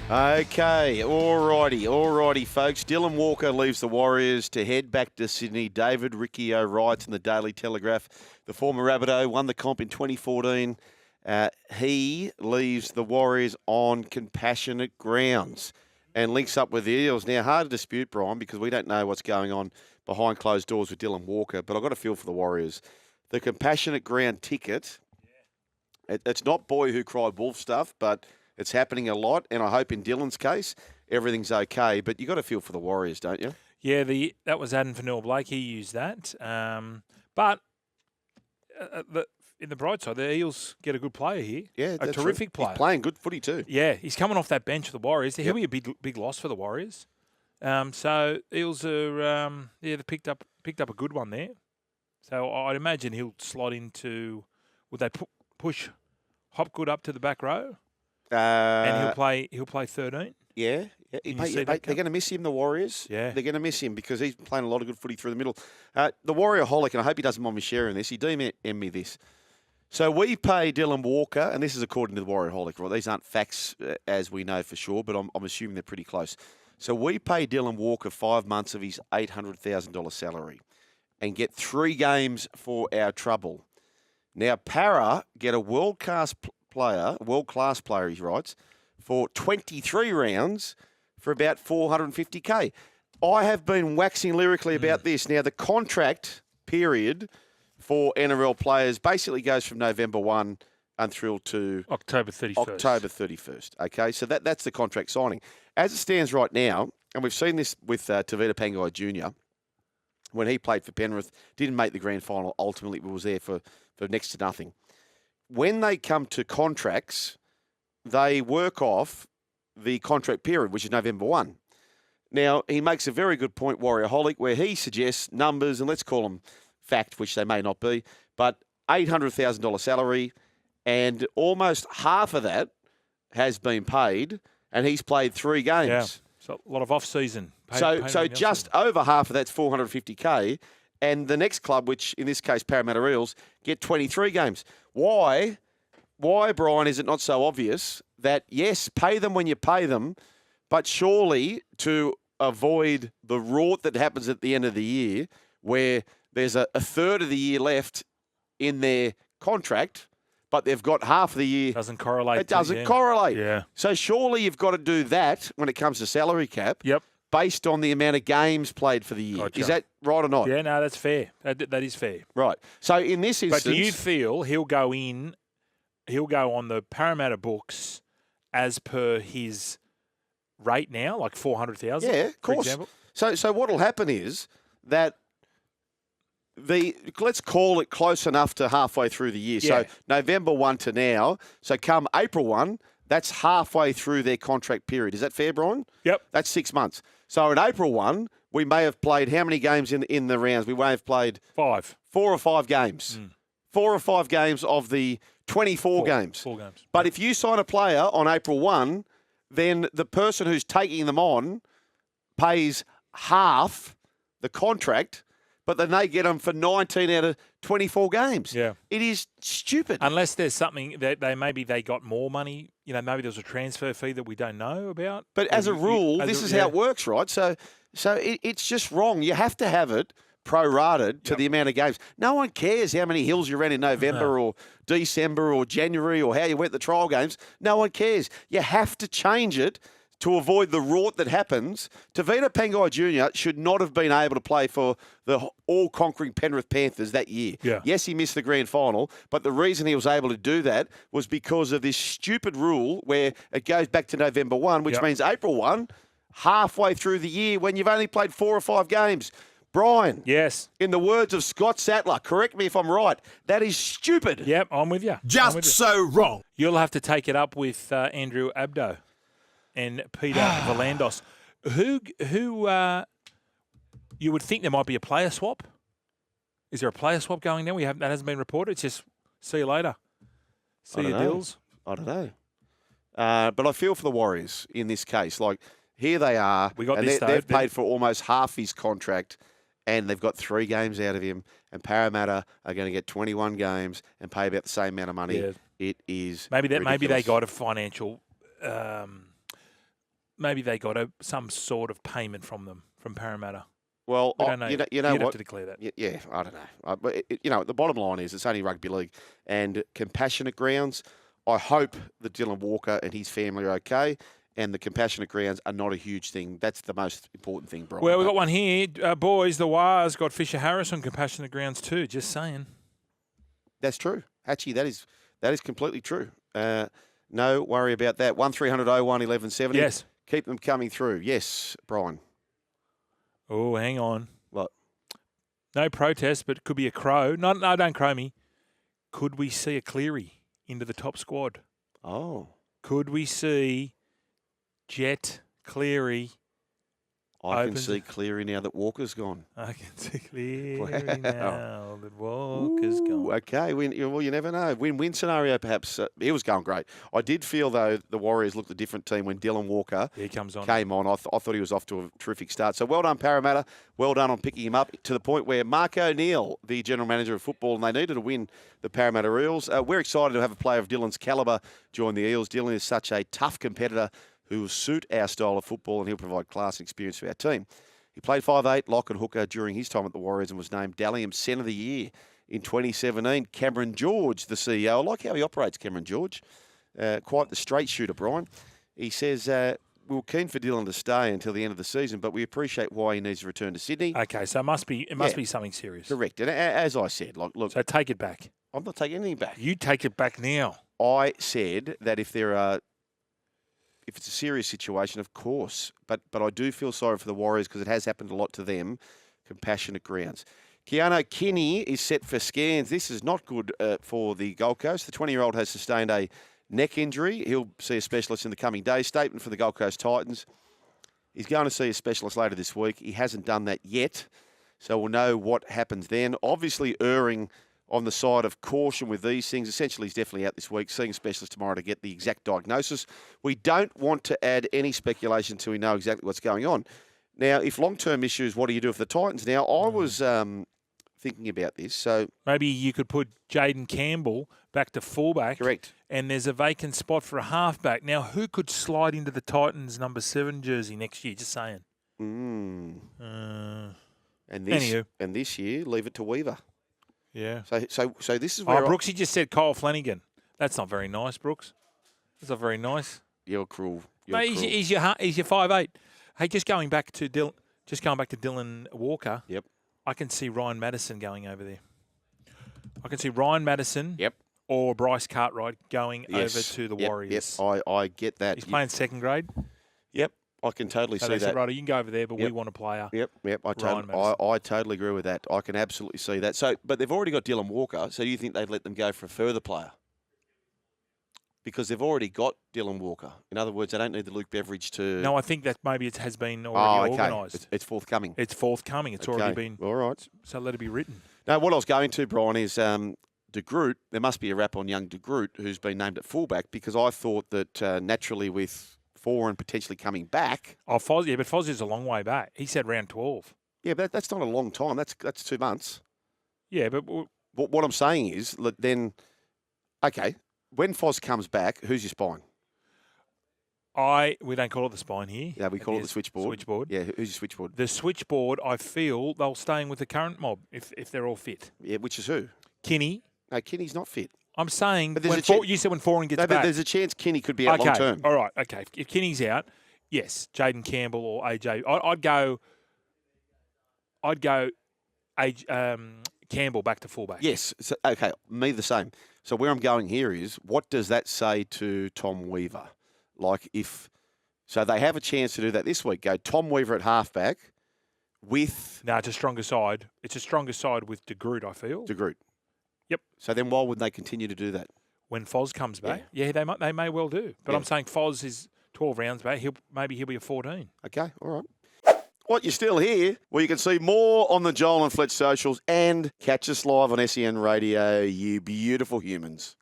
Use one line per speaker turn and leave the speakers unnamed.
Okay, alrighty, folks. Dylan Walker leaves the Warriors to head back to Sydney. David Riccio writes in the Daily Telegraph, the former Rabbitoh won the comp in 2014. He leaves the Warriors on compassionate grounds and links up with the Eels. Now, hard to dispute, Brian, because we don't know what's going on behind closed doors with Dylan Walker, but I've got a feel for the Warriors. The compassionate ground ticket, it's not boy who cried wolf stuff, but it's happening a lot, and I hope in Dylan's case, everything's okay. But you got to feel for the Warriors, don't you?
Yeah, that was Adam Fanil Blake. He used that. But in the bright side, the Eels get a good player here.
Yeah,
a terrific player.
He's playing good footy too.
Yeah, he's coming off that bench for the Warriors. He'll be a big loss for the Warriors. So Eels are they picked up a good one there. So I'd imagine he'll slot into. Would they push Hopgood up to the back row? And he'll play 13.
Yeah. They're going to miss him, the Warriors.
Yeah.
They're going to miss him because he's playing a lot of good footy through the middle. The Warrior-holic, and I hope he doesn't mind me sharing this, he DM'd me this. So we pay Dylan Walker, and this is according to the Warrior-holic, right? These aren't facts as we know for sure, but I'm assuming they're pretty close. So we pay Dylan Walker 5 months of his $800,000 salary and get 3 games for our trouble. Now, Para get a world-class player, he writes, for 23 rounds for about $450K. I have been waxing lyrically about this. Now, the contract period for NRL players basically goes from November 1 until to
October 31st.
Okay, so that's the contract signing. As it stands right now, and we've seen this with Tavita Pangai Jr., when he played for Penrith, didn't make the grand final, ultimately was there for next to nothing. When they come to contracts, they work off the contract period, which is November 1. Now, he makes a very good point, Warrior-holic, where he suggests numbers, and let's call them fact, which they may not be, but $800,000 salary, and almost half of that has been paid, and he's played 3 games.
Yeah, so a lot of off-season.
So just over half of that's $450K, and the next club, which in this case Parramatta Eels, get 23 games. Why, Brian, is it not so obvious that, yes, pay them when you pay them, but surely to avoid the rort that happens at the end of the year where there's a third of the year left in their contract, but they've got half of the year.
Doesn't correlate.
It doesn't correlate.
Yeah.
So surely you've got to do that when it comes to salary cap.
Yep.
Based on the amount of games played for the year.
Gotcha.
Is that right or not?
Yeah, no, that's fair. That is fair.
Right. So in this instance...
But do you feel he'll go on the Parramatta books as per his rate now, like 400,000?
Yeah, of course.
For example?
So what will happen is that let's call it close enough to halfway through the year.
Yeah.
So November 1 to now. So come April 1, that's halfway through their contract period. Is that fair, Brian?
Yep.
That's 6 months. So in April 1, we may have played how many games in the rounds? We may have played
5.
4 or 5 games. 4 or 5 games of the 24 games.
4 games.
But if you sign a player on April 1, then the person who's taking them on pays half the contract, but then they get them for 19 out of 24 games.
Yeah.
It is stupid.
Unless there's something that they got more money, maybe there was a transfer fee that we don't know about.
But as a rule, this is how it works, right? So it's just wrong. You have to have it prorated to the amount of games. No one cares how many hills you ran in November or December or January or how you went the trial games. No one cares. You have to change it to avoid the rort that happens. Tavita Pangai Jr. should not have been able to play for the all-conquering Penrith Panthers that year.
Yeah.
Yes, he missed the grand final, but the reason he was able to do that was because of this stupid rule where it goes back to November 1, which means April 1, halfway through the year when you've only played 4 or 5 games. Brian.
Yes.
In the words of Scott Sattler, correct me if I'm right, that is stupid.
Yep, I'm with you.
Just so wrong.
You'll have to take it up with Andrew Abdo and Peter Valandos. Who you would think there might be a player swap? Is there a player swap going down? That hasn't been reported. It's just see you later. See you, Dills.
I don't know. But I feel for the Warriors in this case. Like, here they are. They've paid for almost half his contract, and they've got 3 games out of him. And Parramatta are going to get 21 games and pay about the same amount of money.
Yeah.
It is
maybe
ridiculous.
they got a financial maybe they got some sort of payment from them, from Parramatta.
Well,
We don't know.
you know
You'd
what?
have to declare that.
Yeah, I don't know. But the bottom line is it's only rugby league and compassionate grounds. I hope that Dylan Walker and his family are okay, and the compassionate grounds are not a huge thing. That's the most important thing, Brian.
Well, we've got one here. Boys, the Wars got Fisher Harris on compassionate grounds too. Just saying.
That's true. Actually, that is completely true. No worry about that. 1300 01 1170.
Yes.
Keep them coming through. Yes, Brian.
Oh, hang on.
What?
No protest, but it could be a crow. No, don't crow me. Could we see a Cleary into the top squad?
Oh.
Could we see Jet Cleary?
I can see Cleary now that Walker's gone.
I can see Cleary
Wow.
now that Walker's gone.
Okay. Well, you never know. Win-win scenario, perhaps. He was going great. I did feel, though, the Warriors looked a different team when Dylan Walker came on. I thought he was off to a terrific start. So well done, Parramatta. Well done on picking him up to the point where Mark O'Neill, the general manager of football, and they needed to win the Parramatta Eels. We're excited to have a player of Dylan's calibre join the Eels. Dylan is such a tough competitor who will suit our style of football, and he'll provide class and experience for our team. He played 5'8", lock and hooker during his time at the Warriors and was named Dalium Centre of the Year in 2017. Cameron George, the CEO. I like how he operates, Cameron George. Quite the straight shooter, Brian. He says, we were keen for Dylan to stay until the end of the season, but we appreciate why he needs to return to Sydney.
Okay, so it must be something serious.
Correct. And as I said, look.
So take it back.
I'm not taking anything back.
You take it back now.
I said that if it's a serious situation, of course, but I do feel sorry for the Warriors because it has happened a lot to them. Compassionate grounds. Keano Kini is set for scans. This is not good for the Gold Coast. The 20-year-old has sustained a neck injury. He'll see a specialist in the coming days. Statement for the Gold Coast Titans. He's going to see a specialist later this week. He hasn't done that yet, so we'll know what happens then. Obviously, erring on the side of caution with these things. Essentially, he's definitely out this week, seeing a specialist tomorrow to get the exact diagnosis. We don't want to add any speculation until we know exactly what's going on. Now, if long-term issues, what do you do for the Titans? Now, I was thinking about this. So
maybe you could put Jaden Campbell back to fullback.
Correct.
And there's a vacant spot for a halfback. Now, who could slide into the Titans number 7 jersey next year? Just saying.
And this year, leave it to Weaver.
Yeah.
So this is where
Brooksy just said Kyle Flanagan. That's not very nice, Brooks. That's not very nice.
You're cruel.
Mate, he's your 5'8". Hey, just going back to Dylan Walker.
Yep.
I can see Ryan Madison going over there. I can see Ryan Madison.
Yep.
Or Bryce Cartwright going over to the Warriors.
Yep. I get that.
He's playing second grade.
Yep. I can totally see that.
Right, you can go over there, but we want a player.
Yep. I totally agree with that. I can absolutely see that. So, but they've already got Dylan Walker. So, do you think they'd let them go for a further player? Because they've already got Dylan Walker. In other words, they don't need the Luke Beveridge to.
No, I think that maybe it has been already organised.
It's forthcoming.
It's forthcoming. It's already been.
All right.
So let it be written.
No, what I was going to, Brian, is De Groot. There must be a rap on young De Groot, who's been named at fullback, because I thought that naturally with Foran potentially coming back.
Oh, Foz, but Foz is a long way back. He said round 12.
Yeah, but that's not a long time. That's 2 months.
Yeah, but
what I'm saying is then, okay, when Foz comes back, who's your spine?
We don't call it the spine here.
Yeah, we call it the switchboard.
Switchboard.
Yeah, who's your switchboard?
The switchboard, I feel they'll staying with the current mob if they're all fit.
Yeah, which is who?
Kinney.
No, Kinney's not fit.
I'm saying
but
you said when Foran gets back.
But there's a chance Kinney could be out long term.
All right, okay. If Kinney's out, yes, Jaden Campbell or AJ. I'd go Campbell back to fullback.
Yes. So, okay, me the same. So where I'm going here is, what does that say to Tom Weaver? So they have a chance to do that this week. Go Tom Weaver at halfback with...
No, it's a stronger side. It's a stronger side with De Groot, I feel.
De Groot.
Yep.
So then why would they continue to do that?
When Foz comes back? Yeah, they may well do. But I'm saying Foz is 12 rounds back. Maybe he'll be a 14.
Okay, all right. What, you're still here? Well, you can see more on the Joel and Fletch socials and catch us live on SEN Radio, you beautiful humans.